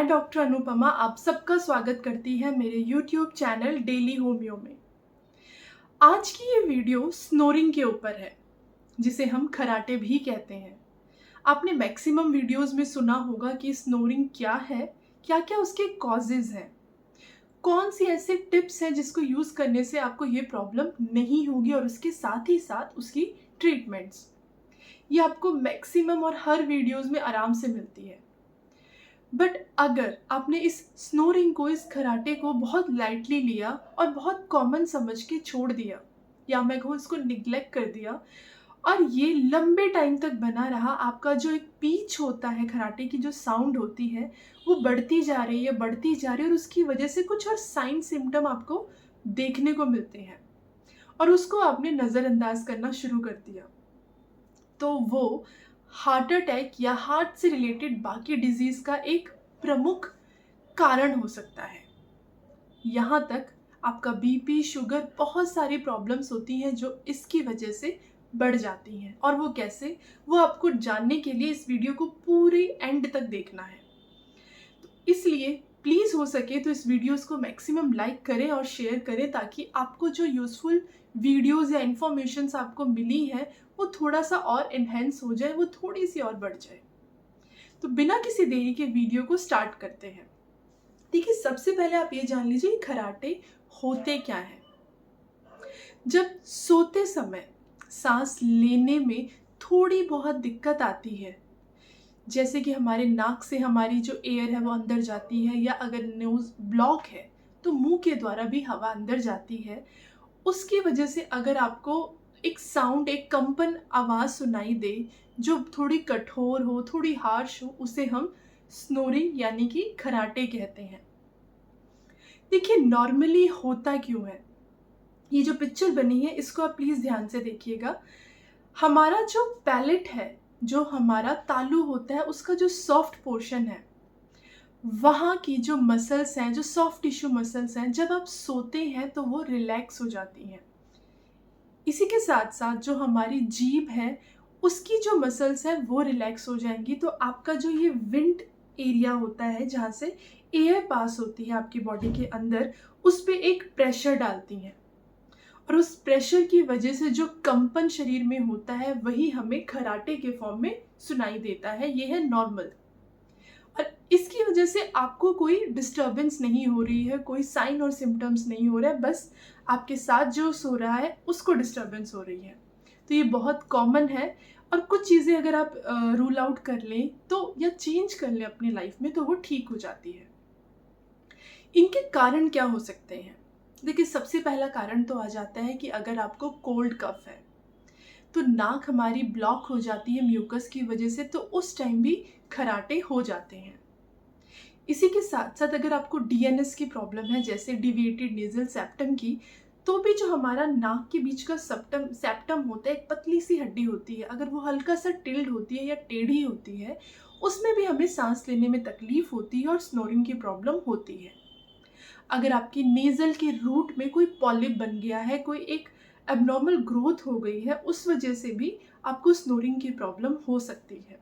मैं डॉक्टर अनुपमा आप सबका स्वागत करती है मेरे यूट्यूब चैनल डेली होमियो में। आज की ये वीडियो स्नोरिंग के ऊपर है, जिसे हम खराटे भी कहते हैं। आपने मैक्सिमम वीडियोस में सुना होगा कि स्नोरिंग क्या है, क्या क्या उसके कॉजेज हैं, कौन सी ऐसे टिप्स हैं जिसको यूज़ करने से आपको ये प्रॉब्लम नहीं होगी और उसके साथ ही साथ उसकी ट्रीटमेंट्स। ये आपको मैक्सिमम और हर वीडियोस में आराम से मिलती है। बट अगर आपने इस स्नोरिंग को, इस खराटे को बहुत लाइटली लिया और बहुत कॉमन समझ के छोड़ दिया, या मैं कहूँ इसको निग्लेक्ट कर दिया, और ये लंबे टाइम तक बना रहा, आपका जो एक पीच होता है, खराटे की जो साउंड होती है वो बढ़ती जा रही है, बढ़ती जा रही है, और उसकी वजह से कुछ और साइन सिम्टम आपको देखने को मिलते हैं और उसको आपने नज़रअंदाज करना शुरू कर दिया, तो वो हार्ट अटैक या हार्ट से रिलेटेड बाकी डिजीज़ का एक प्रमुख कारण हो सकता है। यहाँ तक आपका बीपी, शुगर, बहुत सारी प्रॉब्लम्स होती हैं जो इसकी वजह से बढ़ जाती हैं। और वो कैसे, वो आपको जानने के लिए इस वीडियो को पूरी एंड तक देखना है। तो इसलिए प्लीज़ हो सके तो इस वीडियोस को मैक्सिमम लाइक करें और शेयर करें, ताकि आपको जो यूज़फुल वीडियोस या इन्फॉर्मेशंस आपको मिली है वो थोड़ा सा और इन्हेंस हो जाए, वो थोड़ी सी और बढ़ जाए। तो बिना किसी देरी के वीडियो को स्टार्ट करते हैं। देखिए, सबसे पहले आप ये जान लीजिए खराटे होते क्या हैं। जब सोते समय सांस लेने में थोड़ी बहुत दिक्कत आती है, जैसे कि हमारे नाक से हमारी जो एयर है वो अंदर जाती है, या अगर नोज ब्लॉक है तो मुंह के द्वारा भी हवा अंदर जाती है, उसकी वजह से अगर आपको एक साउंड, एक कंपन आवाज़ सुनाई दे जो थोड़ी कठोर हो, थोड़ी हार्श हो, उसे हम स्नोरिंग यानी कि खराटे कहते हैं। देखिए, नॉर्मली होता क्यों है, ये जो पिक्चर बनी है इसको आप प्लीज़ ध्यान से देखिएगा। हमारा जो पैलेट है, जो हमारा तालू होता है, उसका जो सॉफ्ट पोर्शन है, वहाँ की जो मसल्स हैं, जो सॉफ्ट टिश्यू मसल्स हैं, जब आप सोते हैं तो वो रिलैक्स हो जाती हैं। इसी के साथ साथ जो हमारी जीभ है, उसकी जो मसल्स हैं वो रिलैक्स हो जाएंगी। तो आपका जो ये विंड एरिया होता है, जहाँ से एयर पास होती है आपकी बॉडी के अंदर, उस पे एक प्रेशर डालती हैं, और उस प्रेशर की वजह से जो कंपन शरीर में होता है वही हमें खराटे के फॉर्म में सुनाई देता है। ये है नॉर्मल, और इसकी वजह से आपको कोई डिस्टर्बेंस नहीं हो रही है, कोई साइन और सिम्टम्स नहीं हो रहा है, बस आपके साथ जो सो रहा है उसको डिस्टर्बेंस हो रही है। तो ये बहुत कॉमन है, और कुछ चीज़ें अगर आप रूल आउट कर लें तो, या चेंज कर लें अपनी लाइफ में, तो वो ठीक हो जाती है। इनके कारण क्या हो सकते हैं? देखिए, सबसे पहला कारण तो आ जाता है कि अगर आपको कोल्ड कफ है तो नाक हमारी ब्लॉक हो जाती है म्यूकस की वजह से, तो उस टाइम भी खराटे हो जाते हैं। इसी के साथ साथ अगर आपको डीएनएस की प्रॉब्लम है, जैसे डिविएटेड नेजल सेप्टम की, तो भी जो हमारा नाक के बीच का सेप्टम होता है, एक पतली सी हड्डी होती है, अगर वो हल्का सा टिल्ड होती है या टेढ़ी होती है, उसमें भी हमें सांस लेने में तकलीफ होती है और स्नोरिंग की प्रॉब्लम होती है। अगर आपकी नेज़ल के रूट में कोई पॉलिप बन गया है, कोई एक एबनॉर्मल ग्रोथ हो गई है, उस वजह से भी आपको स्नोरिंग की प्रॉब्लम हो सकती है।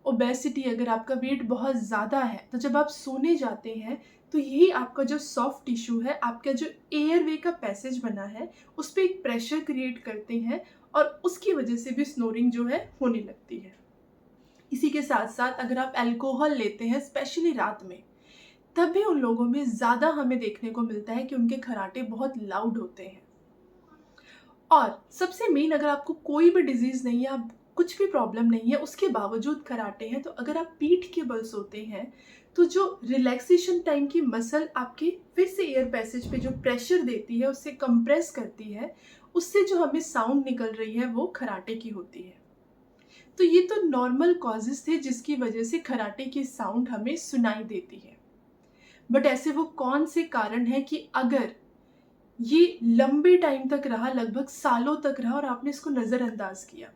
ओबेसिटी, अगर आपका वेट बहुत ज़्यादा है तो जब आप सोने जाते हैं तो यही आपका जो सॉफ्ट टिश्यू है, आपका जो एयरवे का पैसेज बना है, उस पर एक प्रेशर क्रिएट करते हैं, और उसकी वजह से भी स्नोरिंग जो है होने लगती है। इसी के साथ साथ अगर आप अल्कोहल लेते हैं, स्पेशली रात में, तब भी उन लोगों में ज़्यादा हमें देखने को मिलता है कि उनके खराटे बहुत लाउड होते हैं। और सबसे मेन, अगर आपको कोई भी डिजीज़ नहीं है, आप कुछ भी प्रॉब्लम नहीं है, उसके बावजूद खराटे हैं, तो अगर आप पीठ के बल सोते हैं तो जो रिलैक्सेशन टाइम की मसल आपके फिर से एयर पैसेज पे जो प्रेशर देती है, उससे कंप्रेस करती है, उससे जो हमें साउंड निकल रही है वो खराटे की होती है। तो ये तो नॉर्मल कॉजेज़ थे जिसकी वजह से खराटे की साउंड हमें सुनाई देती है। बट ऐसे वो कौन से कारण हैं कि अगर ये लंबे टाइम तक रहा, लगभग सालों तक रहा, और आपने इसको नज़रअंदाज किया,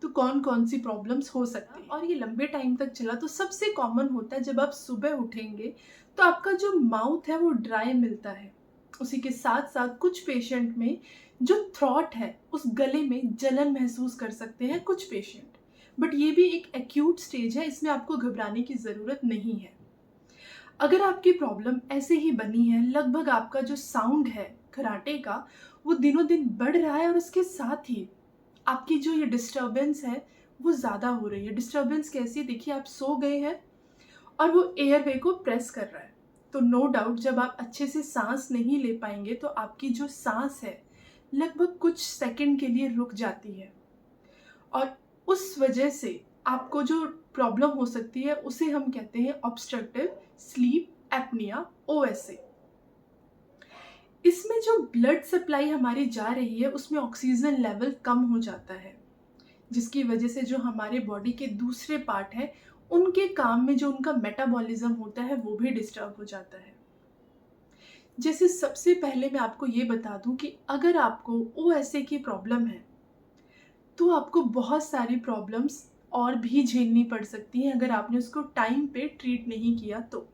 तो कौन कौन सी प्रॉब्लम्स हो सकती हैं? और ये लंबे टाइम तक चला तो सबसे कॉमन होता है, जब आप सुबह उठेंगे तो आपका जो माउथ है वो ड्राई मिलता है। उसी के साथ साथ कुछ पेशेंट में जो थ्रॉट है, उस गले में जलन महसूस कर सकते हैं कुछ पेशेंट। बट ये भी एक एक्यूट स्टेज है, इसमें आपको घबराने की ज़रूरत नहीं है। अगर आपकी प्रॉब्लम ऐसे ही बनी है, लगभग आपका जो साउंड है खराटे का वो दिनों दिन बढ़ रहा है और उसके साथ ही आपकी जो ये डिस्टर्बेंस है वो ज़्यादा हो रही है। डिस्टर्बेंस कैसी है, देखिए आप सो गए हैं और वो एयरवे को प्रेस कर रहा है। तो नो डाउट जब आप अच्छे से सांस नहीं ले पाएंगे तो आपकी जो सांस है लगभग कुछ सेकंड के लिए रुक जाती है और उस वजह से आपको जो प्रॉब्लम हो सकती है उसे हम कहते हैं ऑब्स्ट्रक्टिव स्लीप एपनिया, ओएसए। इसमें जो ब्लड सप्लाई हमारी जा रही है उसमें ऑक्सीजन लेवल कम हो जाता है, जिसकी वजह से जो हमारे बॉडी के दूसरे पार्ट हैं उनके काम में जो उनका मेटाबॉलिज्म होता है वो भी डिस्टर्ब हो जाता है। जैसे सबसे पहले मैं आपको ये बता दूं कि अगर आपको ओएसए की प्रॉब्लम है तो आपको बहुत सारी प्रॉब्लम्स और भी झेलनी पड़ सकती हैं अगर आपने उसको टाइम पे ट्रीट नहीं किया तो।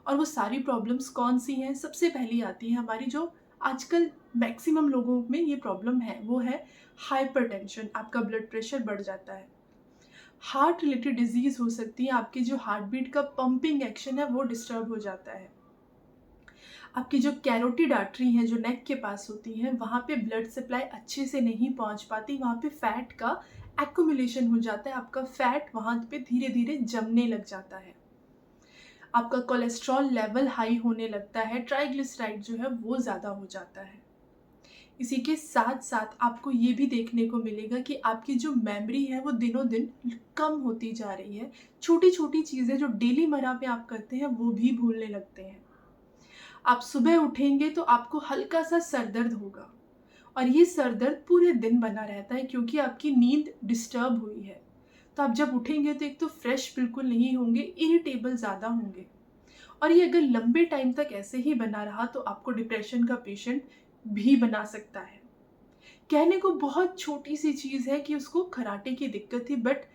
और वो सारी प्रॉब्लम्स कौन सी हैं? सबसे पहली आती है हमारी जो आजकल मैक्सिमम लोगों में ये प्रॉब्लम है, वो है हाइपरटेंशन। आपका ब्लड प्रेशर बढ़ जाता है। हार्ट रिलेटेड डिजीज़ हो सकती है, आपकी जो हार्ट बीट का पंपिंग एक्शन है वो डिस्टर्ब हो जाता है। आपकी जो कैरोटिड आर्टरी है जो नेक के पास होती है वहाँ पे ब्लड सप्लाई अच्छे से नहीं पहुँच पाती, वहाँ पे फैट का एक्युमुलेशन हो जाता है, आपका फैट वहाँ पे धीरे धीरे जमने लग जाता है। आपका कोलेस्ट्रॉल लेवल हाई होने लगता है, ट्राइग्लिसराइड जो है वो ज़्यादा हो जाता है। इसी के साथ साथ आपको ये भी देखने को मिलेगा कि आपकी जो मेमोरी है वो दिनों दिन कम होती जा रही है। छोटी छोटी चीज़ें जो डेली मर्रा में आप करते हैं वो भी भूलने लगते हैं। आप सुबह उठेंगे तो आपको हल्का सा सर दर्द होगा और ये सर दर्द पूरे दिन बना रहता है क्योंकि आपकी नींद डिस्टर्ब हुई है। तो आप जब उठेंगे तो एक तो फ्रेश बिल्कुल नहीं होंगे, इरिटेबल ज़्यादा होंगे और ये अगर लंबे टाइम तक ऐसे ही बना रहा तो आपको डिप्रेशन का पेशेंट भी बना सकता है। कहने को बहुत छोटी सी चीज़ है कि उसको खराटे की दिक्कत थी, बट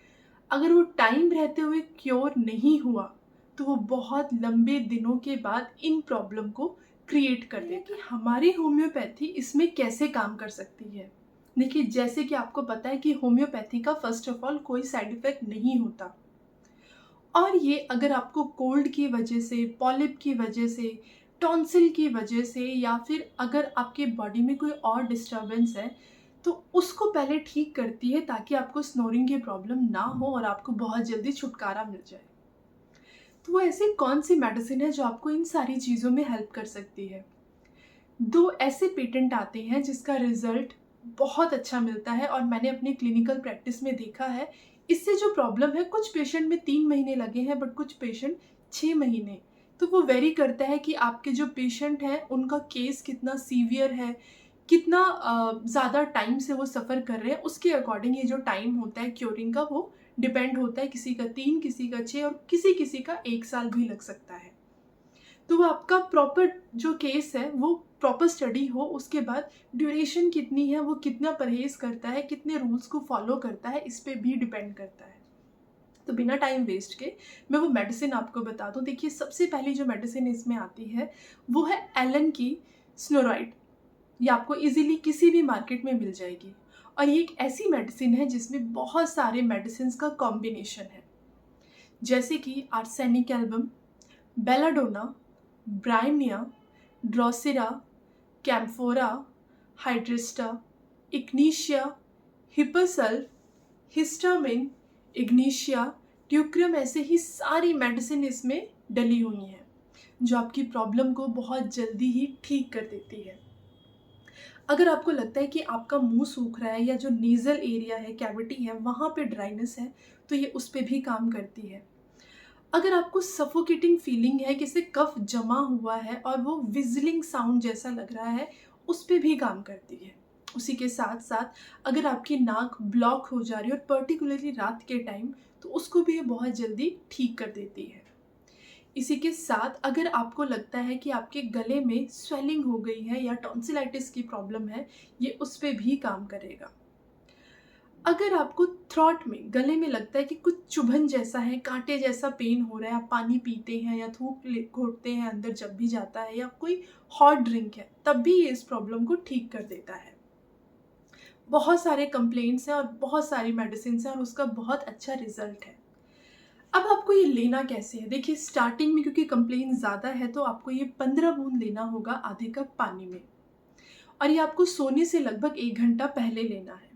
अगर वो टाइम रहते हुए क्योर नहीं हुआ तो वो बहुत लंबे दिनों के बाद इन प्रॉब्लम को क्रिएट कर देगा। कि हमारी होम्योपैथी इसमें कैसे काम कर सकती है? देखिए, जैसे कि आपको पता है कि होम्योपैथी का फर्स्ट ऑफ ऑल कोई साइड इफेक्ट नहीं होता और ये अगर आपको कोल्ड की वजह से, पॉलिप की वजह से, टॉन्सिल की वजह से या फिर अगर आपके बॉडी में कोई और डिस्टर्बेंस है तो उसको पहले ठीक करती है ताकि आपको स्नोरिंग की प्रॉब्लम ना हो और आपको बहुत जल्दी छुटकारा मिल जाए। तो वो ऐसी कौन सी मेडिसिन है जो आपको इन सारी चीज़ों में हेल्प कर सकती है? दो ऐसे पेटेंट आते हैं जिसका रिजल्ट बहुत अच्छा मिलता है और मैंने अपनी क्लिनिकल प्रैक्टिस में देखा है। इससे जो प्रॉब्लम है, कुछ पेशेंट में 3 महीने लगे हैं बट कुछ पेशेंट 6 महीने। तो वो वेरी करता है कि आपके जो पेशेंट हैं उनका केस कितना सीवियर है, कितना ज़्यादा टाइम से वो सफ़र कर रहे हैं, उसके अकॉर्डिंग ये जो टाइम होता है क्योरिंग का वो डिपेंड होता है। किसी का 3, किसी का 6 और किसी किसी का 1 साल भी लग सकता है। तो वो आपका प्रॉपर जो केस है वो प्रॉपर स्टडी हो, उसके बाद ड्यूरेशन कितनी है, वो कितना परहेज़ करता है, कितने रूल्स को फॉलो करता है, इस पे भी डिपेंड करता है। तो बिना टाइम वेस्ट के मैं वो मेडिसिन आपको बता दूँ। देखिए, सबसे पहली जो मेडिसिन इसमें आती है वो है एलन की स्नोराइड। ये आपको इजीली किसी भी मार्केट में मिल जाएगी और ये एक ऐसी मेडिसिन है जिसमें बहुत सारे मेडिसिन का कॉम्बिनेशन है, जैसे कि arsenic album, belladonna, bryonia, drosera, camphora, hydrastis, ignatia, hepar sulph, histamine, ignatia, teucrium, ऐसे ही सारी मेडिसिन इसमें डली हुई हैं जो आपकी प्रॉब्लम को बहुत जल्दी ही ठीक कर देती है। अगर आपको लगता है कि आपका मुंह सूख रहा है या जो नेज़ल एरिया है, कैविटी है, वहाँ पे ड्राइनेस है तो ये उस पे भी काम करती है। अगर आपको सफोकेटिंग फीलिंग है, किसी कफ जमा हुआ है और वो विज़लिंग साउंड जैसा लग रहा है, उस पे भी काम करती है। उसी के साथ साथ अगर आपकी नाक ब्लॉक हो जा रही है और पर्टिकुलरली रात के टाइम, तो उसको भी ये बहुत जल्दी ठीक कर देती है। इसी के साथ अगर आपको लगता है कि आपके गले में स्वेलिंग हो गई है या टॉन्सिलाइटिस की प्रॉब्लम है, ये उस पे भी काम करेगा। अगर आपको थ्रॉट में, गले में लगता है कि कुछ चुभन जैसा है, कांटे जैसा पेन हो रहा है, आप पानी पीते हैं या थूक घोटते हैं अंदर जब भी जाता है या कोई हॉट ड्रिंक है, तब भी ये इस प्रॉब्लम को ठीक कर देता है। बहुत सारे कंप्लेंट्स हैं और बहुत सारी मेडिसिन हैं और उसका बहुत अच्छा रिजल्ट है। अब आपको ये लेना कैसे है? देखिए स्टार्टिंग में क्योंकि कंप्लेन ज़्यादा है तो आपको ये 15 बूंद लेना होगा आधे कप पानी में, और ये आपको सोने से लगभग 1 घंटा पहले लेना है।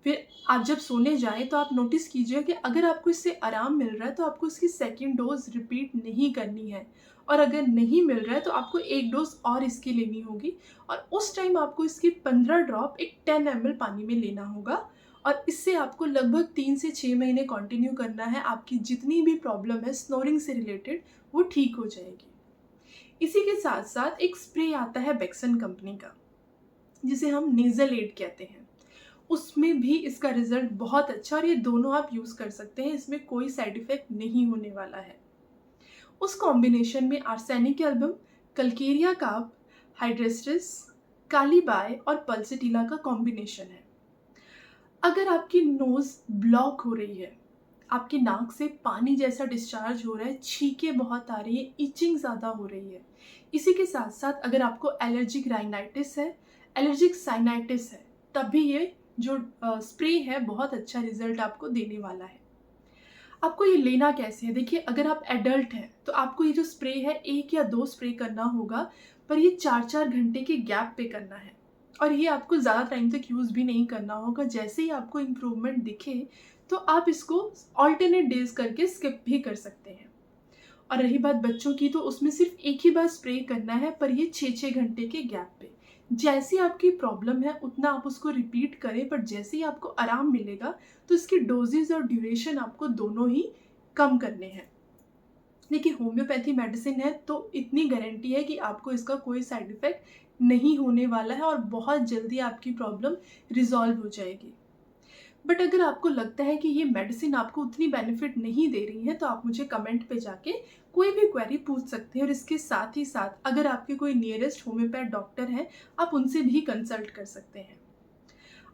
फिर आप जब सोने जाएँ तो आप नोटिस कीजिए कि अगर आपको इससे आराम मिल रहा है तो आपको इसकी सेकंड डोज़ रिपीट नहीं करनी है, और अगर नहीं मिल रहा है तो आपको 1 डोज़ और इसकी लेनी होगी, और उस टाइम आपको इसकी 15 ड्रॉप एक 10 ml पानी में लेना होगा, और इससे आपको लगभग 3 से 6 महीने कंटिन्यू करना है। आपकी जितनी भी प्रॉब्लम है स्नोरिंग से रिलेटेड वो ठीक हो जाएगी। इसी के साथ-साथ एक स्प्रे आता है बेक्सन कंपनी का, जिसे हम नेज़ल एड कहते हैं। उसमें भी इसका रिज़ल्ट बहुत अच्छा, और ये दोनों आप यूज़ कर सकते हैं, इसमें कोई साइड इफ़ेक्ट नहीं होने वाला है। उस कॉम्बिनेशन में arsenic album, Calcarea carp, Hydrastis, काली बाय और पल्सेटिला का कॉम्बिनेशन है। अगर आपकी नोज़ ब्लॉक हो रही है, आपकी नाक से पानी जैसा डिस्चार्ज हो रहा है, छींकें बहुत आ रही है, इचिंग ज़्यादा हो रही है, इसी के साथ-साथ अगर आपको एलर्जिक राइनाइटिस है, एलर्जिक साइनाइटिस है, तब भी ये जो स्प्रे है बहुत अच्छा रिज़ल्ट आपको देने वाला है। आपको ये लेना कैसे है? देखिए अगर आप एडल्ट हैं, तो आपको ये जो स्प्रे है 1 या 2 स्प्रे करना होगा, पर ये 4-4 घंटे के गैप पे करना है, और ये आपको ज़्यादा टाइम तक यूज़ भी नहीं करना होगा। जैसे ही आपको इम्प्रूवमेंट दिखे, तो आप इसको अल्टरनेट डेज़ करके स्किप भी कर सकते हैं। और रही बात बच्चों की, तो उसमें सिर्फ एक ही बार स्प्रे करना है, पर ये 6-6 घंटे के गैप पे। जैसी आपकी प्रॉब्लम है उतना आप उसको रिपीट करें, पर जैसे ही आपको आराम मिलेगा तो इसकी डोजेज़ और ड्यूरेशन आपको दोनों ही कम करने हैं। देखिए होम्योपैथी मेडिसिन है तो इतनी गारंटी है कि आपको इसका कोई साइड इफ़ेक्ट नहीं होने वाला है, और बहुत जल्दी आपकी प्रॉब्लम रिज़ॉल्व हो जाएगी। बट अगर आपको लगता है कि ये मेडिसिन आपको उतनी बेनिफिट नहीं दे रही है, तो आप मुझे कमेंट पे जाके कोई भी क्वेरी पूछ सकते हैं, और इसके साथ ही साथ अगर आपके कोई नियरेस्ट होम्योपैथ डॉक्टर हैं, आप उनसे भी कंसल्ट कर सकते हैं।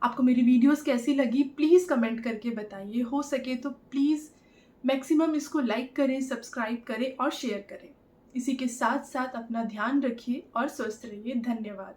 आपको मेरी वीडियोस कैसी लगी प्लीज़ कमेंट करके बताइए। हो सके तो प्लीज़ मैक्सिमम इसको लाइक करें, सब्सक्राइब करें और शेयर करें। इसी के साथ साथ अपना ध्यान रखिए और स्वस्थ रहिए। धन्यवाद।